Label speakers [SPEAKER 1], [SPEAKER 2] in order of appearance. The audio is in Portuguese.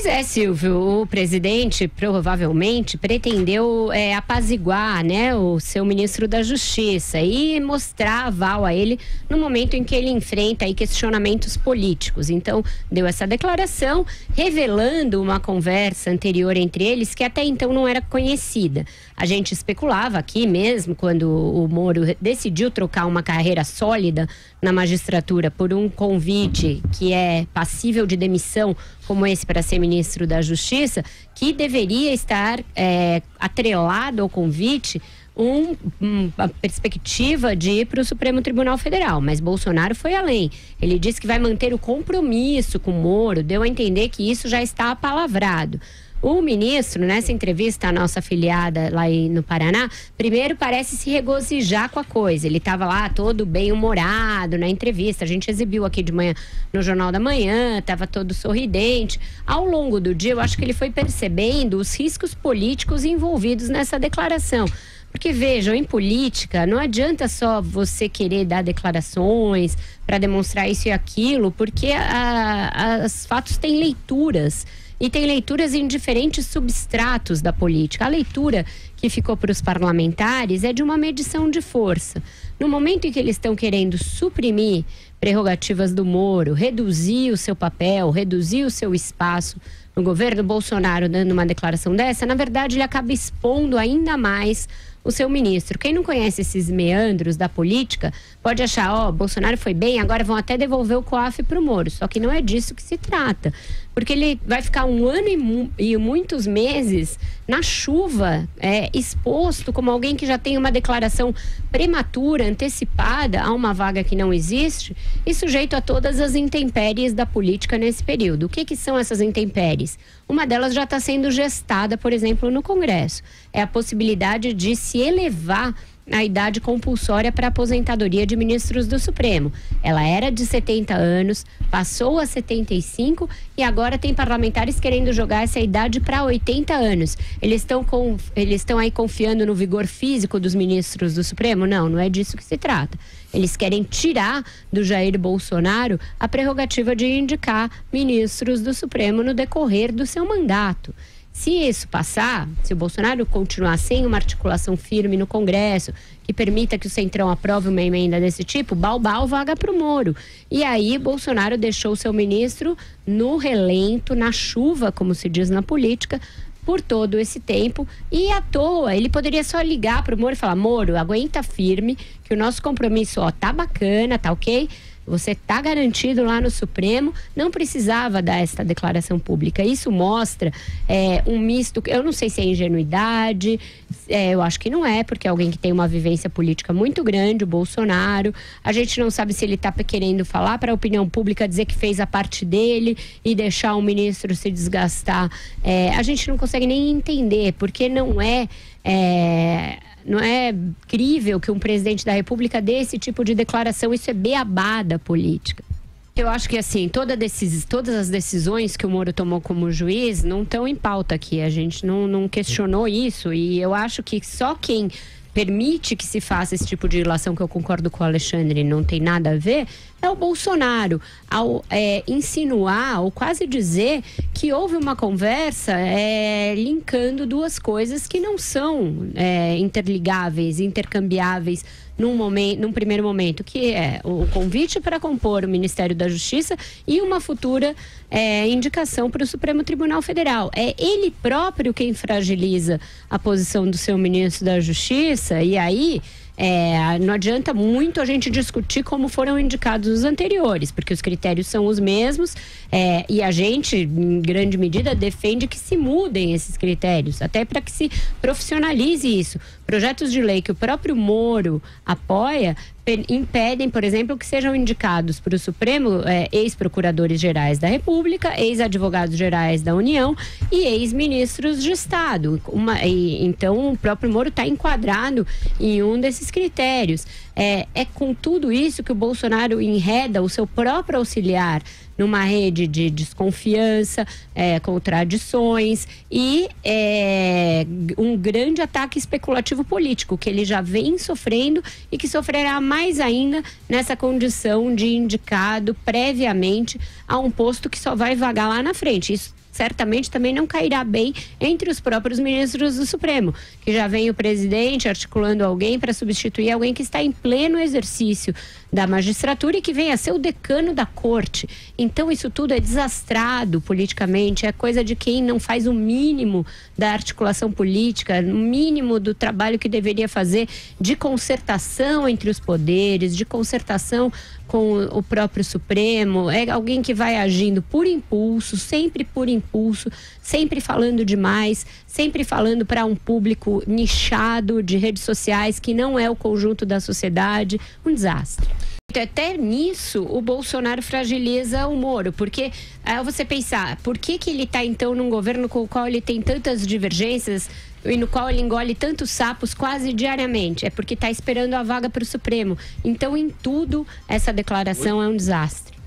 [SPEAKER 1] Pois é, Silvio, o presidente provavelmente pretendeu apaziguar, né, o seu ministro da Justiça e mostrar aval a ele no momento em que ele enfrenta aí questionamentos políticos. Então, deu essa declaração revelando uma conversa anterior entre eles que até então não era conhecida. A gente especulava aqui mesmo, quando o Moro decidiu trocar uma carreira sólida na magistratura por um convite que é passível de demissão, como esse para ser ministro da Justiça, que deveria estar atrelado ao convite uma perspectiva de ir para o Supremo Tribunal Federal, mas Bolsonaro foi além. Ele disse que vai manter o compromisso com o Moro, deu a entender que isso já está apalavrado. O ministro, nessa entrevista à nossa afiliada lá no Paraná, primeiro parece se regozijar com a coisa. Ele estava lá todo bem-humorado na entrevista. A gente exibiu aqui de manhã no Jornal da Manhã, estava todo sorridente. Ao longo do dia, eu acho que ele foi percebendo os riscos políticos envolvidos nessa declaração. Porque, vejam, em política, não adianta só você querer dar declarações para demonstrar isso e aquilo, porque os fatos têm leituras. E tem leituras em diferentes substratos da política. A leitura que ficou para os parlamentares é de uma medição de força. No momento em que eles estão querendo suprimir prerrogativas do Moro, reduzir o seu papel, reduzir o seu espaço no governo Bolsonaro, dando uma declaração dessa, na verdade ele acaba expondo ainda mais o seu ministro. Quem não conhece esses meandros da política pode achar, Bolsonaro foi bem, agora vão até devolver o COAF para o Moro. Só que não é disso que se trata. Porque ele vai ficar um ano e muitos meses na chuva, exposto como alguém que já tem uma declaração prematura, antecipada a uma vaga que não existe e sujeito a todas as intempéries da política nesse período. O que são essas intempéries? Uma delas já está sendo gestada, por exemplo, no Congresso. É a possibilidade de se elevar a idade compulsória para aposentadoria de ministros do Supremo. Ela era de 70 anos, passou a 75 e agora tem parlamentares querendo jogar essa idade para 80 anos. Eles estão aí confiando no vigor físico dos ministros do Supremo? Não é disso que se trata. Eles querem tirar do Jair Bolsonaro a prerrogativa de indicar ministros do Supremo no decorrer do seu mandato. Se isso passar, se o Bolsonaro continuar sem uma articulação firme no Congresso, que permita que o Centrão aprove uma emenda desse tipo, balbal vaga para o Moro. E aí Bolsonaro deixou o seu ministro no relento, na chuva, como se diz na política, por todo esse tempo. E à toa, ele poderia só ligar para o Moro e falar: Moro, aguenta firme, que o nosso compromisso tá bacana, tá ok? Você está garantido lá no Supremo, não precisava dar essa declaração pública. Isso mostra um misto, eu não sei se é ingenuidade, eu acho que não é, porque é alguém que tem uma vivência política muito grande, o Bolsonaro. A gente não sabe se ele está querendo falar para a opinião pública, dizer que fez a parte dele e deixar o ministro se desgastar. A gente não consegue nem entender, porque não é crível que um presidente da República dê esse tipo de declaração. Isso é beabá da política. Eu acho que, assim, todas as decisões que o Moro tomou como juiz não estão em pauta aqui. A gente não questionou isso. E eu acho que só quem permite que se faça esse tipo de relação, que eu concordo com o Alexandre, não tem nada a ver, é o Bolsonaro, ao insinuar ou quase dizer que houve uma conversa linkando duas coisas que não são interligáveis, intercambiáveis num primeiro momento, que é o convite para compor o Ministério da Justiça e uma futura indicação para o Supremo Tribunal Federal. É ele próprio quem fragiliza a posição do seu ministro da Justiça, e aí não adianta muito a gente discutir como foram indicados os anteriores, porque os critérios são os mesmos, e a gente, em grande medida, defende que se mudem esses critérios, até para que se profissionalize isso. Projetos de lei que o próprio Moro apoia impedem, por exemplo, que sejam indicados para o Supremo ex-procuradores gerais da República, ex-advogados gerais da União e ex-ministros de Estado. Então, o próprio Moro está enquadrado em um desses critérios. É com tudo isso que o Bolsonaro enreda o seu próprio auxiliar numa rede de desconfiança, contradições e um grande ataque especulativo político, que ele já vem sofrendo e que sofrerá mais ainda nessa condição de indicado previamente a um posto que só vai vagar lá na frente. Isso certamente também não cairá bem entre os próprios ministros do Supremo, que já vem o presidente articulando alguém para substituir alguém que está em pleno exercício da magistratura e que vem a ser o decano da corte. Então isso tudo é desastrado politicamente, é coisa de quem não faz o mínimo da articulação política, o mínimo do trabalho que deveria fazer de concertação entre os poderes, de concertação com o próprio Supremo. É alguém que vai agindo por impulso, sempre falando demais, sempre falando para um público nichado de redes sociais que não é o conjunto da sociedade. Um desastre. Até nisso o Bolsonaro fragiliza o Moro, porque aí você pensar, por que ele está então num governo com o qual ele tem tantas divergências e no qual ele engole tantos sapos quase diariamente? É porque está esperando a vaga para o Supremo. Então, em tudo, essa declaração é um desastre.